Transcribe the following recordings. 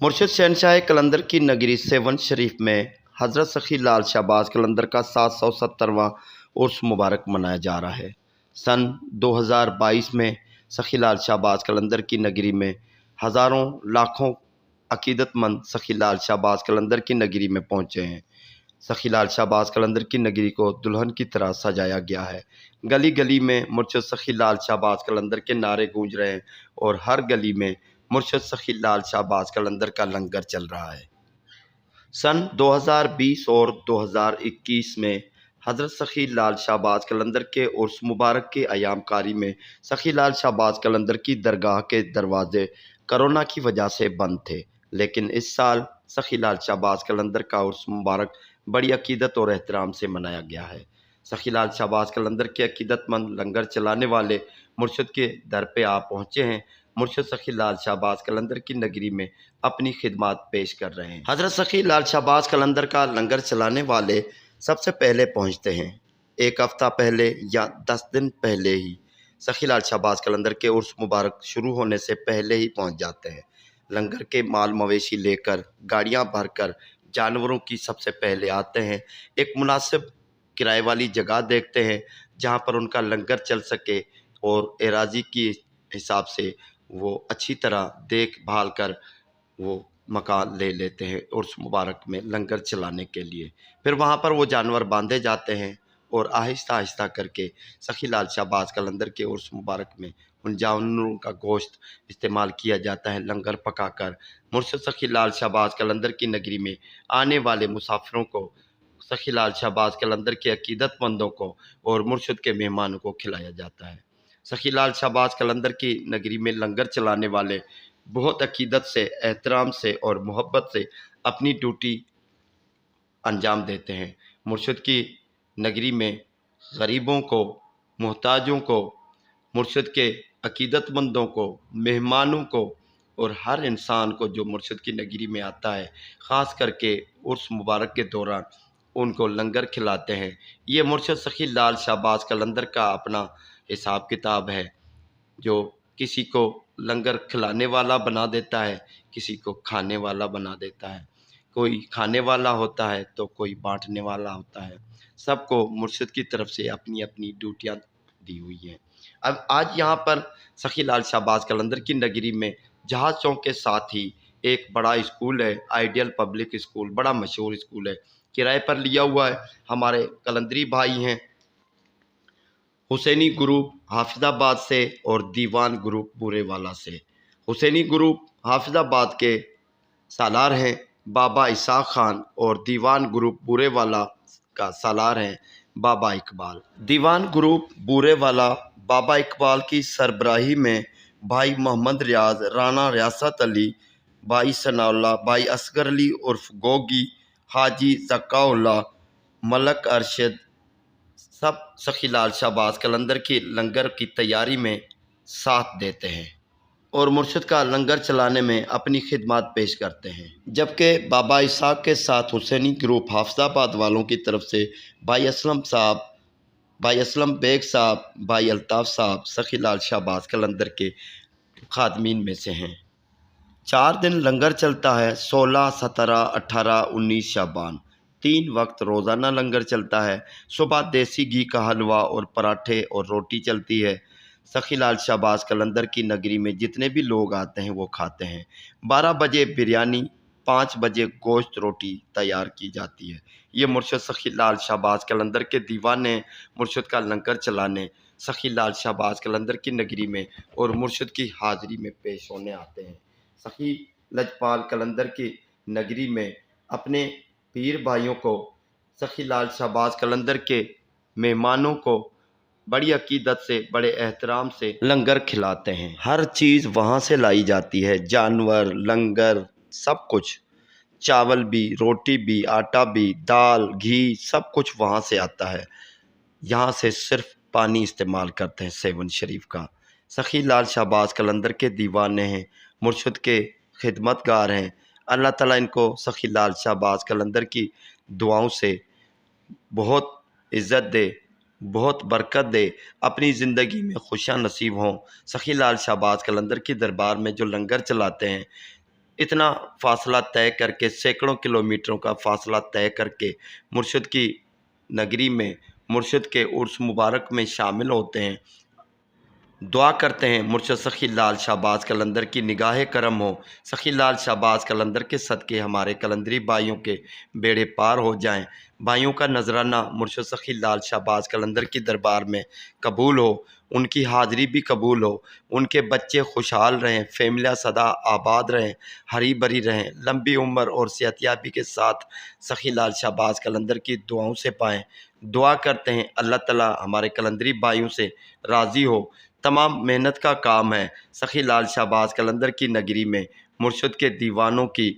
मुर्शिद शहनशाह कलंदर की नगरी सेवन शरीफ में हज़रत सखी लाल शाहबाज कलंदर का 770वां उर्स मुबारक मनाया जा रहा है। सन 2022 में सखी लाल शाहबाज कलंदर की नगरी में हज़ारों लाखों अकीदतमंद सखी लाल शाहबाज कलंदर की नगरी में पहुँचे हैं। सखी लाल शाहबाज कलंदर की नगरी को दुल्हन की तरह सजाया गया है। गली गली में मुर्शिद सखी लाल शाहबाज कलंदर के नारे गूंज रहे हैं और हर गली में मुर्शिद सखी लाल शाहबाज कलंदर का लंगर चल रहा है। सन 2020 और 2021 में हज़रत सखी लाल शाहबाज कलंदर के उर्स मुबारक के अयामकारी में सखी लाल शाहबाज कलंदर की दरगाह के दरवाजे कोरोना की वजह से बंद थे, लेकिन इस साल सखी लाल शाहबाज कलंदर का उर्स मुबारक बड़ी अकीदत और एहतराम से मनाया गया है। सखी लाल शाहबाज कलंदर के अकीदतमंद लंगर चलाने वाले मुर्शिद के दर पे आ पहुँचे हैं। मुर्शिद सखी लाल शाहबाज कलंदर की नगरी में अपनी खिदमत पेश कर रहे हैं। हज़रत सखी लाल शाहबाज कलंदर का लंगर चलाने वाले सबसे पहले पहुंचते हैं। एक हफ्ता पहले या 10 दिन पहले ही सखी लाल शाहबाज कलंदर के उर्स मुबारक शुरू होने से पहले ही पहुंच जाते हैं। लंगर के माल मवेशी लेकर गाड़ियां भरकर जानवरों की सबसे पहले आते हैं। एक मुनासिब किराए वाली जगह देखते हैं जहां पर उनका लंगर चल सके और एराजी की हिसाब से वो अच्छी तरह देखभाल कर वो मकान ले लेते हैं उर्स मुबारक में लंगर चलाने के लिए। फिर वहाँ पर वो जानवर बांधे जाते हैं और आहिस्ता आहिस्ता करके सखी लाल शाहबाज कलंदर के उर्स मुबारक में उन जानवरों का गोश्त इस्तेमाल किया जाता है। लंगर पकाकर मुर्शिद सखी लाल शाहबाज कलंदर की नगरी में आने वाले मुसाफिरों को, सखी लाल शाहबाज कलंदर के अकीदतमंदों को और मुर्शिद के मेहमानों को खिलाया जाता है। सखी लाल शाहबाज कलंदर की नगरी में लंगर चलाने वाले बहुत अकीदत से, एहतराम से और मोहब्बत से अपनी ड्यूटी अंजाम देते हैं। मुर्शिद की नगरी में गरीबों को, मोहताजों को, मुर्शिद के अकीदतमंदों को, मेहमानों को और हर इंसान को जो मुर्शिद की नगरी में आता है, ख़ास करके उर्स मुबारक के दौरान उनको लंगर खिलाते हैं। ये मुर्शिद सखी लाल शाहबाज कलंदर का अपना हिसाब किताब है, जो किसी को लंगर खिलाने वाला बना देता है, किसी को खाने वाला बना देता है। कोई खाने वाला होता है तो कोई बांटने वाला होता है। सबको मुर्शिद की तरफ से अपनी अपनी ड्यूटियाँ दी हुई हैं। अब आज यहाँ पर सखी लाल शाहबाज कलंदर की नगरी में जहाज चौक के साथ ही एक बड़ा स्कूल है, आइडियल पब्लिक स्कूल, बड़ा मशहूर स्कूल है, किराए पर लिया हुआ है। हमारे कलंदरी भाई हैं हुसैनी ग्रुप हाफिज़ाबाद से और दीवान ग्रुप बूरेवाला से। हुसैनी ग्रुप हाफिज़ाबाद के सालार हैं बाबा इसाक खान और दीवान ग्रुप बूरेवाला का सालार हैं बाबा इकबाल। दीवान ग्रुप बूरेवाला बाबा इकबाल की सरबराही में भाई मोहम्मद रियाज, राना रियासत अली, भाई सनाउल्ला, भाई असगर अली उर्फ गोगी, हाजी ज़काउल्ला, मलक अरशद सब सखी लाल शाहबाज कलंदर की लंगर की तैयारी में साथ देते हैं और मुर्शिद का लंगर चलाने में अपनी खिदमत पेश करते हैं। जबकि बाबा इसाक के साथ हुसैनी ग्रुप हाफिज़ाबाद वालों की तरफ से भाई असलम साहब, भाई असलम बेग साहब, भाई अल्ताफ़ साहब सखी लाल शाहबाज कलंदर के खादमीन में से हैं। 4 दिन लंगर चलता है, 16, 17, 18, 19 शाबान। 3 वक्त रोज़ाना लंगर चलता है। सुबह देसी घी का हलवा और पराठे और रोटी चलती है। सखी लाल शाहबाज कलंदर की नगरी में जितने भी लोग आते हैं वो खाते हैं। 12 बजे बिरयानी, 5 बजे गोश्त रोटी तैयार की जाती है। ये मुर्शिद सखी लाल शाहबाज कलंदर के दीवाने मुर्शिद का लंगर चलाने सखी लाल शाहबाज कलंदर की नगरी में और मुर्शिद की हाज़िरी में पेश होने आते हैं। सखी लजपाल कलंदर की नगरी में अपने पीर भाइयों को, सखी लाल शाहबाज कलंदर के मेहमानों को बड़ी अकीदत से, बड़े एहतराम से लंगर खिलाते हैं। हर चीज़ वहाँ से लाई जाती है, जानवर, लंगर, सब कुछ, चावल भी, रोटी भी, आटा भी, दाल, घी, सब कुछ वहाँ से आता है। यहाँ से सिर्फ पानी इस्तेमाल करते हैं सेवन शरीफ का। सखी लाल शाहबाज कलंदर के दीवाने हैं, मुर्शिद के खिदमतगार हैं। अल्लाह ताला इनको सखी लाल शाहबाज कलंदर की दुआओं से बहुत इज़्ज़त दे, बहुत बरकत दे, अपनी ज़िंदगी में खुशियाँ नसीब हों। सखी लाल शाहबाज कलंदर की दरबार में जो लंगर चलाते हैं, اتنا فاصلہ طے کر کے، سینکڑوں کلومیٹروں کا فاصلہ طے کر کے مرشد کی نگری میں، مرشد کے عرس مبارک میں شامل ہوتے ہیں۔ دعا کرتے ہیں مرشد سخی لال شہباز قلندر کی نگاہ کرم ہو، سخی لال شہباز قلندر کے صدقے ہمارے قلندری بھائیوں کے بیڑے پار ہو جائیں۔ بھائیوں کا نذرانہ مرشد سخی لال شہباز قلندر کی دربار میں قبول ہو، ان کی حاضری بھی قبول ہو، ان کے بچے خوشحال رہیں، فیملیاں سدا آباد رہیں، ہری بھری رہیں، لمبی عمر اور صحت یابی کے ساتھ سخی لال شہباز قلندر کی دعاؤں سے پائیں۔ دعا کرتے ہیں اللہ تعالیٰ ہمارے قلندری بھائیوں سے راضی ہو۔ تمام محنت کا کام ہے۔ سخی لال شہباز قلندر کی نگری میں مرشد کے دیوانوں کی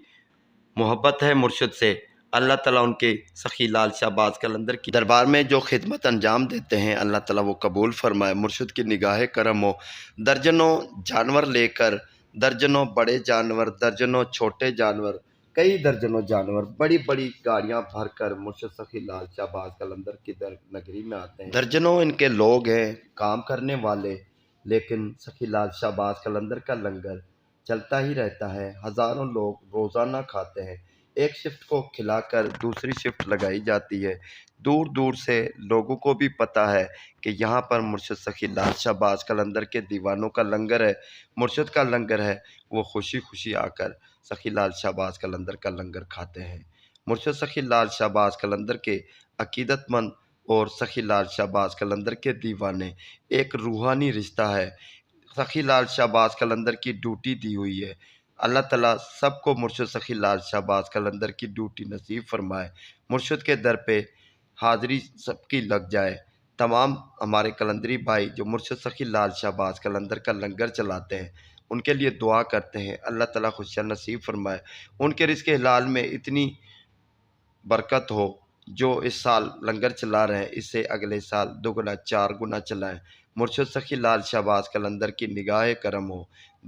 محبت ہے مرشد سے۔ اللہ تعالیٰ ان کے سخی لال شہباز قلندر کی دربار میں جو خدمت انجام دیتے ہیں اللہ تعالیٰ وہ قبول فرمائے، مرشد کی نگاہ کرم ہو۔ درجنوں جانور لے کر، درجنوں بڑے جانور، درجنوں چھوٹے جانور، کئی درجنوں جانور بڑی بڑی گاڑیاں بھر کر مرشد سخی لال شہباز قلندر کی نگری میں آتے ہیں۔ درجنوں ان کے لوگ ہیں، کام کرنے والے، لیکن سخی لال شہباز قلندر کا لنگر چلتا ہی رہتا ہے۔ ہزاروں لوگ روزانہ کھاتے ہیں، ایک شفٹ کو کھلا کر دوسری شفٹ لگائی جاتی ہے۔ دور دور سے لوگوں کو بھی پتہ ہے کہ یہاں پر مرشد سخی لال شہباز قلندر کے دیوانوں کا لنگر ہے، مرشد کا لنگر ہے۔ وہ خوشی خوشی آ کر سخی لال شہباز قلندر کا لنگر کھاتے ہیں۔ مرشد سخی لال شہباز قلندر کے عقیدت مند اور سخی لال شہباز قلندر کے دیوانے ایک روحانی رشتہ ہے۔ سخی لال شہباز قلندر کی ڈیوٹی دی ہوئی ہے۔ اللہ تعالیٰ سب کو مرشد سخی لال شہباز قلندر کی ڈیوٹی نصیب فرمائے، مرشد کے در پہ حاضری سب کی لگ جائے۔ تمام ہمارے قلندری بھائی جو مرشد سخی لال شہباز قلندر کا لنگر چلاتے ہیں ان کے لیے دعا کرتے ہیں اللہ تعالیٰ خوشیاں نصیب فرمائے، ان کے رزق حلال میں اتنی برکت ہو، جو اس سال لنگر چلا رہے ہیں اس سے اگلے سال دوگنا چار گنا چلائیں۔ مرشد سخی لال شہباز قلندر کی نگاہ کرم ہو۔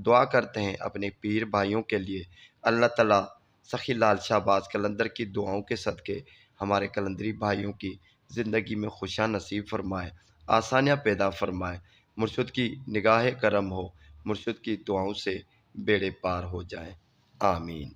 دعا کرتے ہیں اپنے پیر بھائیوں کے لیے، اللہ تعالیٰ سخی لال شہباز قلندر کی دعاؤں کے صدقے ہمارے قلندری بھائیوں کی زندگی میں خوشیاں نصیب فرمائے، آسانیاں پیدا فرمائے، مرشد کی نگاہ کرم ہو، مرشد کی دعاؤں سے بیڑے پار ہو جائیں، آمین۔